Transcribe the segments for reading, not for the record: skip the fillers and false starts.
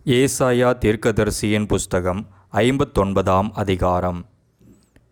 ஏசாயா தீர்க்கதரிசியின் புஸ்தகம் 59ஆம் அதிகாரம்.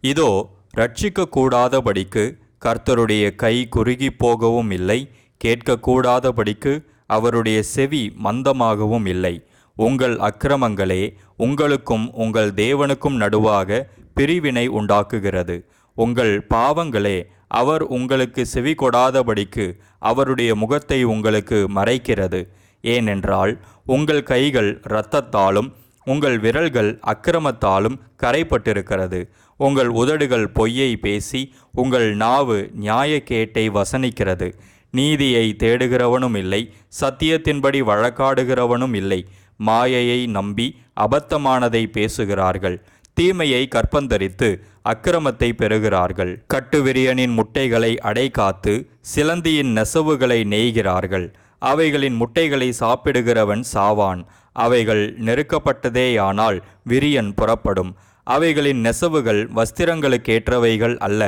இதோ, இரட்சிக்கக்கூடாதபடிக்கு கர்த்தருடைய கை குறுகி போகவும் இல்லை, கேட்கக்கூடாதபடிக்கு அவருடைய செவி மந்தமாகவும் இல்லை. உங்கள் அக்கிரமங்களே உங்களுக்கும் உங்கள் தேவனுக்கும் நடுவாக பிரிவினை உண்டாக்குகிறது. உங்கள் பாவங்களே அவர் உங்களுக்கு செவி கொடாதபடிக்கு அவருடைய முகத்தை உங்களுக்கு மறைக்கிறது. ஏனென்றால் உங்கள் கைகள் இரத்தத்தாலும் உங்கள் விரல்கள் அக்கிரமத்தாலும் கரைப்பட்டிருக்கிறது. உங்கள் உதடுகள் பொய்யை பேசி உங்கள் நாவு நியாயக்கேட்டை வசனிக்கிறது. நீதியை தேடுகிறவனும் இல்லை, சத்தியத்தின்படி வழக்காடுகிறவனும் இல்லை. மாயையை நம்பி அபத்தமானதை பேசுகிறார்கள். தீமையை கற்பந்தரித்து அக்கிரமத்தை பெறுகிறார்கள். கட்டுவிரியனின் முட்டைகளை அடைகாத்து சிலந்தியின் நெசவுகளை நெய்கிறார்கள். அவைகளின் முட்டைகளை சாப்பிடுகிறவன் சாவான். அவைகள் நெருக்கப்பட்டதேயானால் விரியன் புறப்படும். அவைகளின் நெசவுகள் வஸ்திரங்களுக்கேற்றவைகள் அல்ல.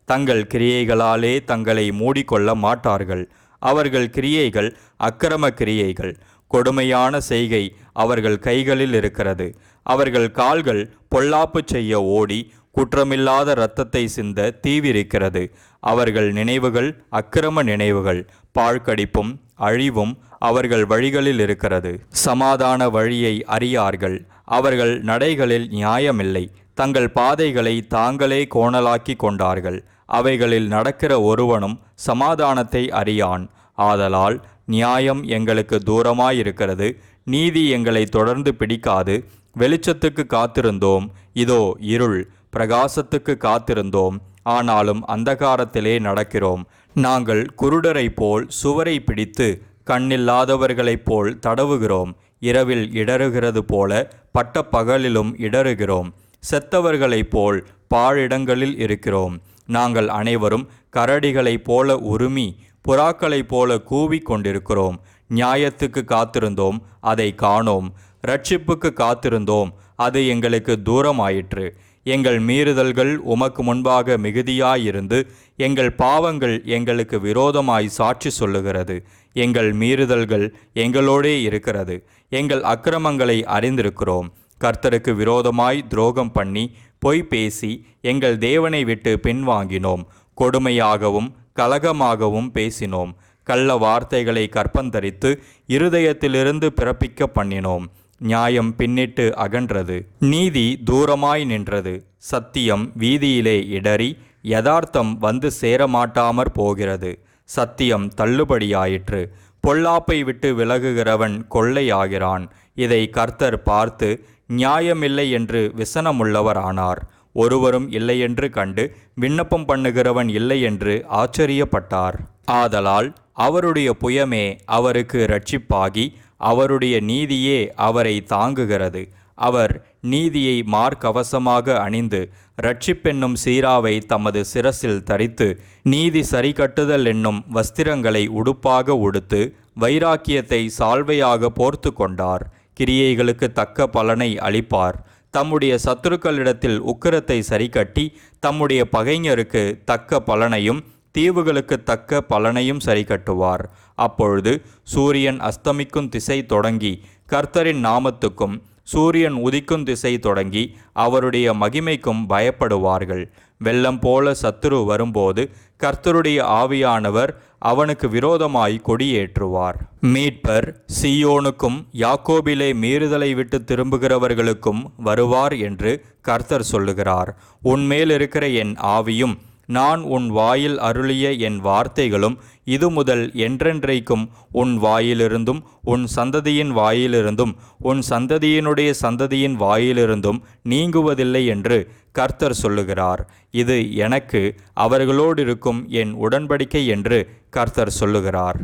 தங்கள் கிரியைகளாலே தங்களை மூடிக்கொள்ள மாட்டார்கள். அவர்கள் கிரியைகள் அக்கிரம கிரியைகள். கொடுமையான செய்கை அவர்கள் கைகளில் இருக்கிறது. அவர்கள் கால்கள் பொல்லாப்பு செய்ய ஓடி குற்றமில்லாத இரத்தத்தை சிந்த தீவிரிக்கிறது. அவர்கள் நினைவுகள் அக்கிரம நினைவுகள். பாழ்கடிப்பும் அழிவும் அவர்கள் வழிகளில் இருக்கிறது. சமாதான வழியை அறியார்கள். அவர்கள் நடைகளில் நியாயமில்லை. தங்கள் பாதைகளை தாங்களே கோணலாக்கி கொண்டார்கள். அவைகளில் நடக்கிற ஒருவனும் சமாதானத்தை அறியான். ஆதலால் நியாயம் எங்களுக்கு தூரமாயிருக்கிறது, நீதி எங்களை தொடர்ந்து பிடிக்காது. வெளிச்சத்துக்கு காத்திருந்தோம், இதோ இருள். பிரகாசத்துக்கு காத்திருந்தோம், ஆனாலும் அந்தகாரத்திலே நடக்கிறோம். நாங்கள் குருடரை போல் சுவரை பிடித்து கண்ணில்லாதவர்களைப் போல் தடவுகிறோம். இரவில் இடறுகிறது போல பட்ட பகலிலும் இடறுகிறோம். செத்தவர்களைப் போல் பாழிடங்களில் இருக்கிறோம். நாங்கள் அனைவரும் கரடிகளைப் போல உருமி புறாக்களைப் போல கூவி கொண்டிருக்கிறோம். நியாயத்துக்கு காத்திருந்தோம், அதை காணோம். இரட்சிப்புக்கு காத்திருந்தோம், அது எங்களுக்கு தூரமாயிற்று. எங்கள் மீறுதல்கள் உமக்கு முன்பாக மிகுதியாயிருந்து எங்கள் பாவங்கள் எங்களுக்கு விரோதமாய் சாட்சி சொல்லுகிறது. எங்கள் மீறுதல்கள் எங்களோடே இருக்கிறது. எங்கள் அக்கிரமங்களை அறிந்திருக்கிறோம். கர்த்தருக்கு விரோதமாய் துரோகம் பண்ணி பொய் பேசி எங்கள் தேவனை விட்டு பின்வாங்கினோம். கொடுமையாகவும் கலகமாகவும் பேசினோம். கள்ள வார்த்தைகளை கற்பந்தரித்து இருதயத்திலிருந்து பிறப்பிக்க பண்ணினோம். நியாயம் பின்னிட்டு அகன்றது, நீதி தூரமாய் நின்றது. சத்தியம் வீதியிலே இடறி யதார்த்தம் வந்து சேரமாட்டாமற் போகிறது. சத்தியம் தள்ளுபடியாயிற்று. பொல்லாப்பை விட்டு விலகுகிறவன் கொள்ளையாகிறான். இதை கர்த்தர் பார்த்து நியாயமில்லை என்று விசனமுள்ளவரானார். ஒருவரும் இல்லையென்று கண்டு விண்ணப்பம் பண்ணுகிறவன் இல்லையென்று ஆச்சரியப்பட்டார். ஆதலால் அவருடைய புயமே அவருக்கு இரட்சிப்பாகி அவருடைய நீதியே அவரை தாங்குகிறது. அவர் நீதியை மார்க்கவசமாக அணிந்து இரட்சிப்பென்னும் சீராவை தமது சிரசில் தரித்து நீதி சரிகட்டுதல் என்னும் வஸ்திரங்களை உடுப்பாக உடுத்து வைராக்கியத்தை சால்வையாக போர்த்து கொண்டார். கிரியைகளுக்கு தக்க பலனை அளிப்பார். தம்முடைய சத்துருக்களிடத்தில் உக்கிரத்தை சரிகட்டி தம்முடைய பகைஞருக்கு தக்க பலனையும் தீவுகளுக்கு தக்க பலனையும் சரிகட்டுவார். அப்பொழுது சூரியன் அஸ்தமிக்கும் திசை தொடங்கி கர்த்தரின் நாமத்துக்கும் சூரியன் உதிக்கும் திசை தொடங்கி அவருடைய மகிமைக்கும் பயப்படுவார்கள். வெள்ளம் போல சத்துரு வரும்போது கர்த்தருடைய ஆவியானவர் அவனுக்கு விரோதமாய் கொடியேற்றுவார். மீட்பர் சீயோனுக்கும் யாக்கோபிலே மீறுதலை விட்டு திரும்புகிறவர்களுக்கும் வருவார் என்று கர்த்தர் சொல்லுகிறார். உன்மேல் இருக்கிற என் ஆவியும் நான் உன் வாயில் அருளிய என் வார்த்தைகளும் இது முதல் என்றென்றைக்கும் உன் வாயிலிருந்தும் உன் சந்ததியின் வாயிலிருந்தும் உன் சந்ததியினுடைய சந்ததியின் வாயிலிருந்தும் நீங்குவதில்லை என்று கர்த்தர் சொல்லுகிறார். இது எனக்கு அவர்களோடிருக்கும் என் உடன்படிக்கை என்று கர்த்தர் சொல்லுகிறார்.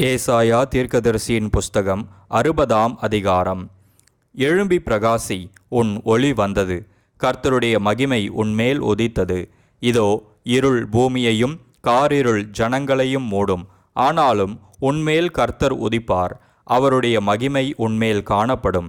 ஏசாயா தீர்க்கதரிசியின் புஸ்தகம் 60ஆம் அதிகாரம். எழும்பி பிரகாசி, உன் ஒளி வந்தது. கர்த்தருடைய மகிமை உன்மேல் உதித்தது. இதோ, இருள் பூமியையும் காரிருள் ஜனங்களையும் மூடும். ஆனாலும் உன்மேல் கர்த்தர் உதிப்பார். அவருடைய மகிமை உன்மேல் காணப்படும்.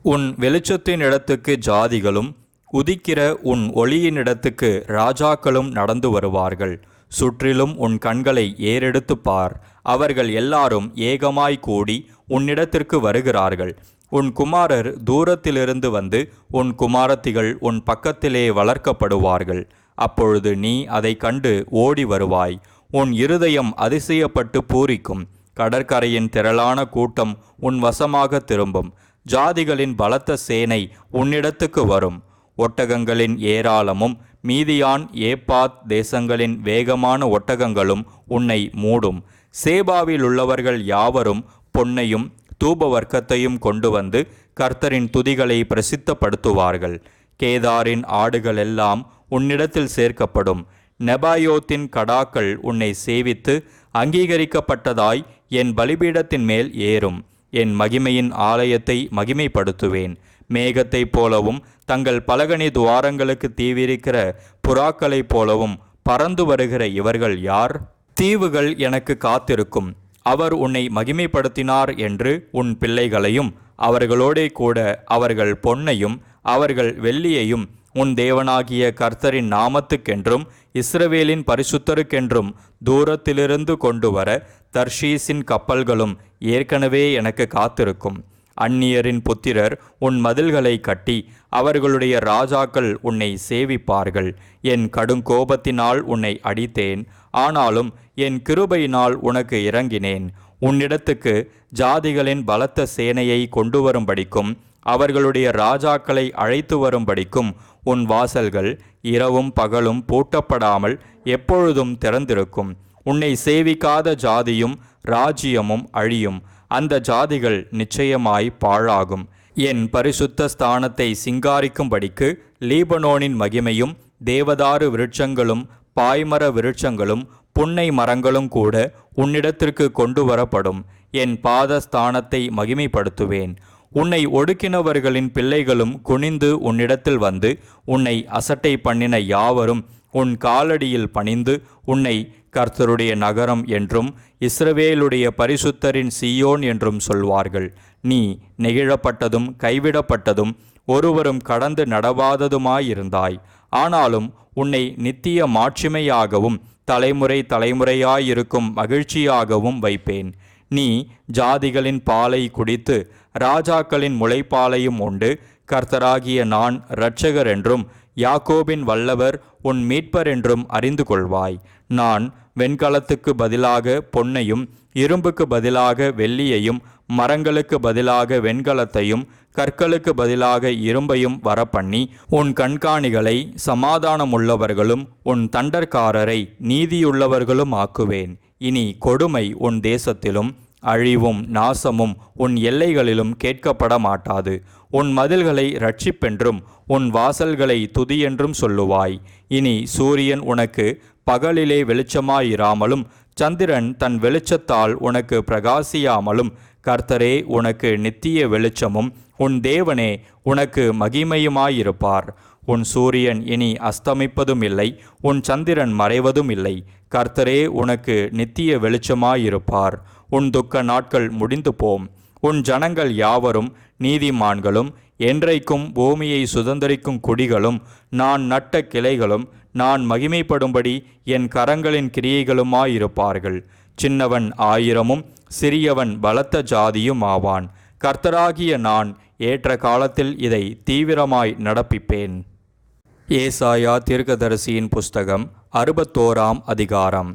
உன் வெளிச்சத்தின் இடத்துக்கு ஜாதிகளும் உதிக்கிற உன் ஒளியினிடத்துக்கு ராஜாக்களும் நடந்து வருவார்கள். சுற்றிலும் உன் கண்களை ஏறெடுத்து பார். அவர்கள் எல்லாரும் ஏகமாய் கூடி உன்னிடத்திற்கு வருகிறார்கள். உன் குமாரர் தூரத்திலிருந்து வந்து உன் குமாரத்திகள் உன் பக்கத்திலே வளர்க்கப்படுவார்கள். அப்பொழுது நீ அதை கண்டு ஓடி வருவாய். உன் இருதயம் அதிசயப்பட்டு பூரிக்கும். கடற்கரையின் திரளான கூட்டம் உன் வசமாக திரும்பும். ஜாதிகளின் பலத்த சேனை உன்னிடத்துக்கு வரும். ஒட்டகங்களின் ஏராளமும் மீதியான் ஏப்பாத் தேசங்களின் வேகமான ஒட்டகங்களும் உன்னை மூடும். சேபாவில் உள்ளவர்கள் யாவரும் பொன்னையும் தூபவர்க்கத்தையும் கொண்டு வந்து கர்த்தரின் துதிகளை பிரசித்தப்படுத்துவார்கள். கேதாரின் ஆடுகளெல்லாம் உன்னிடத்தில் சேர்க்கப்படும். நெபாயோத்தின் கடாக்கள் உன்னை சேவித்து அங்கீகரிக்கப்பட்டதாய் என் பலிபீடத்தின் மேல் ஏறும். என் மகிமையின் ஆலயத்தை மகிமைப்படுத்துவேன். மேகத்தைப் போலவும் தங்கள் பலகனி துவாரங்களுக்கு தீவிரிக்கிற புறாக்களைப் போலவும் பறந்து வருகிற இவர்கள் யார்? தீவுகள் எனக்கு காத்திருக்கும். அவர் உன்னை மகிமைப்படுத்தினார் என்று உன் பிள்ளைகளையும் அவர்களோடே கூட அவர்கள் பொன்னையும் அவர்கள் வெள்ளியையும் உன் தேவனாகிய கர்த்தரின் நாமத்துக்கென்றும் இஸ்ரவேலின் பரிசுத்தருக்கென்றும் தூரத்திலிருந்து கொண்டு வர தர்ஷீஸின் கப்பல்களும் ஏற்கனவே எனக்கு காத்திருக்கும். அந்நியரின் புத்திரர் உன் மதில்களை கட்டி அவர்களுடைய ராஜாக்கள் உன்னை சேவிப்பார்கள். என் கடுங்கோபத்தினால் உன்னை அடித்தேன், ஆனாலும் என் கிருபையினால் உனக்கு இறங்கினேன். உன்னிடத்துக்கு ஜாதிகளின் பலத்த சேனையை கொண்டு வரும்படிக்கும் அவர்களுடைய ராஜாக்களை அழைத்து வரும்படிக்கும் உன் வாசல்கள் இரவும் பகலும் பூட்டப்படாமல் எப்பொழுதும் திறந்திருக்கும். உன்னை சேவிக்காத ஜாதியும் ராஜ்யமும் அழியும். அந்த ஜாதிகள் நிச்சயமாய் பாழாகும். என் பரிசுத்த ஸ்தானத்தை சிங்காரிக்கும்படிக்கு லீபனோனின் மகிமையும் தேவதாரு விருட்சங்களும் பாய்மர விருட்சங்களும் புன்னை மரங்களும் கூட உன்னிடத்திற்கு கொண்டு வரப்படும். என் பாதஸ்தானத்தை மகிமைப்படுத்துவேன். உன்னை ஒடுக்கினவர்களின் பிள்ளைகளும் குனிந்து உன்னிடத்தில் வந்து உன்னை அசட்டை பண்ணின யாவரும் உன் காலடியில் பணிந்து உன்னை கர்த்தருடைய நகரம் என்றும் இஸ்ரவேலுடைய பரிசுத்தரின் சீயோன் என்றும் சொல்வார்கள். நீ நெகிழப்பட்டதும் கைவிடப்பட்டதும் ஒருவரும் கடந்து நடவாததுமாயிருந்தாய். ஆனாலும் உன்னை நித்திய மாட்சிமையாகவும் தலைமுறை தலைமுறையாயிருக்கும் மகிழ்ச்சியாகவும் வைப்பேன். நீ ஜாதிகளின் பாலை குடித்து ராஜாக்களின் முளைப்பாலையும் உண்டு. கர்த்தராகிய நான் இரட்சகர் என்றும் யாக்கோபின் வல்லவர் உன் மீட்பர் என்றும் அறிந்து கொள்வாய். நான் வெண்கலத்துக்கு பதிலாக பொன்னையும் இரும்புக்கு பதிலாக வெள்ளியையும் மரங்களுக்கு பதிலாக வெண்கலத்தையும் கற்களுக்கு பதிலாக இரும்பையும் வரப்பண்ணி உன் கண்காணிகளை சமாதானமுள்ளவர்களும் உன் தண்டற்காரரை நீதியுள்ளவர்களும் ஆக்குவேன். இனி கொடுமை உன் தேசத்திலும் அழிவும் நாசமும் உன் எல்லைகளிலும் கேட்கப்பட மாட்டாது. உன் மதில்களை இரட்சிப்பென்றும் உன் வாசல்களை துதியென்றும் சொல்லுவாய். இனி சூரியன் உனக்கு பகலிலே வெளிச்சமாயிராமலும் சந்திரன் தன் வெளிச்சத்தால் உனக்கு பிரகாசியாமலும் கர்த்தரே உனக்கு நித்திய வெளிச்சமும் உன் தேவனே உனக்கு மகிமையுமாயிருப்பார். உன் சூரியன் இனி அஸ்தமிப்பதும் இல்லை, உன் சந்திரன் மறைவதும் இல்லை. கர்த்தரே உனக்கு நித்திய வெளிச்சமாயிருப்பார். உன் துக்க நாட்கள் முடிந்து போம். உன் ஜனங்கள் யாவரும் நீதிமான்களும் என்றைக்கும் பூமியை சுதந்தரிக்கும் குடிகளும் நான் நட்ட கிளைகளும் நான் மகிமைப்படும்படி என் கரங்களின் கிரியைகளுமாயிருப்பார்கள். சின்னவன் 1000 சிறியவன் பலத்த ஜாதியும் ஆவான். கர்த்தராகிய நான் ஏற்ற காலத்தில் இதை தீவிரமாய் நடப்பிப்பேன். ஏசாயா தீர்க்கதரிசியின் புஸ்தகம் 61 அதிகாரம்.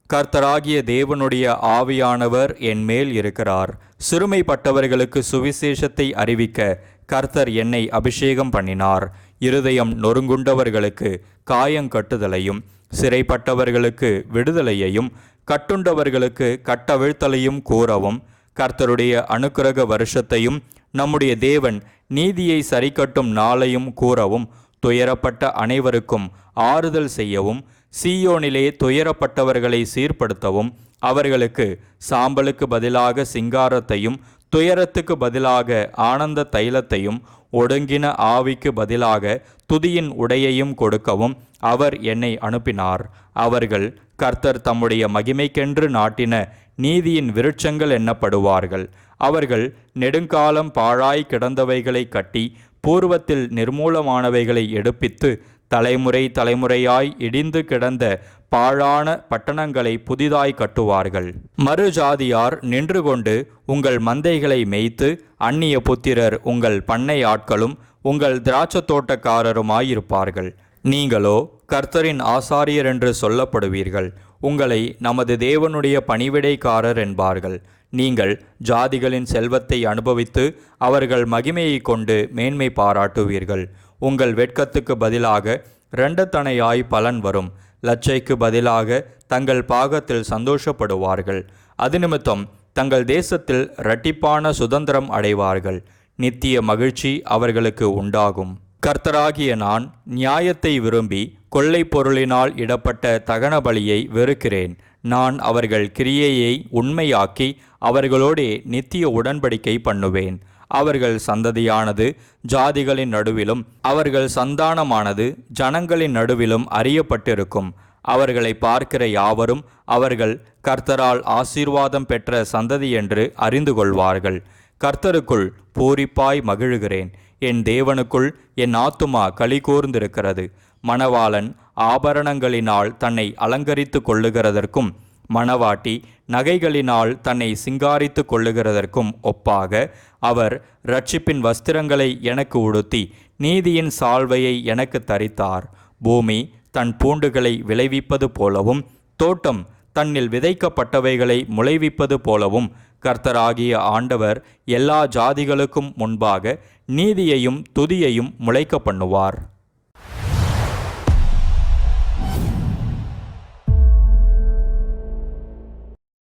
கர்த்தராகிய தேவனுடைய ஆவியானவர் என் மேல் இருக்கிறார். சிறுமைப்பட்டவர்களுக்கு சுவிசேஷத்தை அறிவிக்க கர்த்தர் என்னை அபிஷேகம் பண்ணினார். இருதயம் நொறுங்குண்டவர்களுக்கு காயங்கட்டுதலையும் சிறைப்பட்டவர்களுக்கு விடுதலையையும் கட்டுண்டவர்களுக்கு கட்டவிழ்த்தலையும் கூறவும், கர்த்தருடைய அனுக்கிரக வருஷத்தையும் நம்முடைய தேவன் நீதியை சரிக்கட்டும் நாளையும் கூறவும், துயரப்பட்ட அனைவருக்கும் ஆறுதல் செய்யவும், சீயோனிலே துயரப்பட்டவர்களை சீர்படுத்தவும், அவர்களுக்கு சாம்பலுக்கு பதிலாக சிங்காரத்தையும் துயரத்துக்கு பதிலாக ஆனந்த தைலத்தையும் ஒடுங்கின ஆவிக்கு பதிலாக துதியின் உடையையும் கொடுக்கவும் அவர் என்னை அனுப்பினார். அவர்கள் கர்த்தர் தம்முடைய மகிமைக்கென்று நாட்டின நீதியின் விருட்சங்கள் எண்ணப்படுவார்கள். அவர்கள் நெடுங்காலம் பாழாய் கிடந்தவைகளை கட்டி பூர்வத்தில் நிர்மூலமானவைகளை எடுப்பித்து தலைமுறை தலைமுறையாய் இடிந்து கிடந்த பாழான பட்டணங்களை புதிதாய் கட்டுவார்கள். மறுஜாதியார் நின்று கொண்டு உங்கள் மந்தைகளை மேய்த்து, அந்நிய புத்திரர் உங்கள் பண்ணை ஆட்களும் உங்கள் திராட்சத் தோட்டக்காரருமாயிருப்பார்கள். நீங்களோ கர்த்தரின் ஆசாரியர் என்று சொல்லப்படுவீர்கள். உங்களை நமது தேவனுடைய பணிவிடைக்காரர் என்பார்கள். நீங்கள் ஜாதிகளின் செல்வத்தை அனுபவித்து அவர்கள் மகிமையை கொண்டு மேன்மை பாராட்டுவீர்கள். உங்கள் வெட்கத்துக்கு பதிலாக 2 தணையாய் பலன் வரும். லட்சைக்கு பதிலாக தங்கள் பாகத்தில் சந்தோஷப்படுவார்கள். அது நிமித்தம் தங்கள் தேசத்தில் இரட்டிப்பான சுதந்திரம் அடைவார்கள். நித்திய மகிழ்ச்சி அவர்களுக்கு உண்டாகும். கர்த்தராகிய நான் நியாயத்தை விரும்பி கொள்ளை பொருளினால் இடப்பட்ட தகன பலியை வெறுக்கிறேன். நான் அவர்கள் கிரியையை உண்மையாக்கி அவர்களோடே நித்திய உடன்படிக்கை பண்ணுவேன். அவர்கள் சந்ததியானது ஜாதிகளின் நடுவிலும் அவர்கள் சந்தானமானது ஜனங்களின் நடுவிலும் அறியப்பட்டிருக்கும். அவர்களை பார்க்கிற யாவரும் அவர்கள் கர்த்தரால் ஆசீர்வாதம் பெற்ற சந்ததி என்று அறிந்து கொள்வார்கள். கர்த்தருக்குள் பூரிப்பாய் மகிழுகிறேன். என் தேவனுக்குள் என் ஆத்துமா களி கூர்ந்திருக்கிறது. மணவாளன் ஆபரணங்களினால் தன்னை அலங்கரித்து கொள்ளுகிறதற்கும் மணவாட்டி நகைகளினால் தன்னை சிங்காரித்து கொள்ளுகிறதற்கும் ஒப்பாக அவர் இரட்சிப்பின் வஸ்திரங்களை எனக்கு உடுத்தி நீதியின் சால்வையை எனக்கு தரித்தார். பூமி தன் பூண்டுகளை விளைவிப்பது போலவும் தோட்டம் தன்னில் விதைக்கப்பட்டவைகளை முளைவிப்பது போலவும் கர்த்தராகிய ஆண்டவர் எல்லா ஜாதிகளுக்கும் முன்பாக நீதியையும் துதியையும் முளைக்க பண்ணுவார்.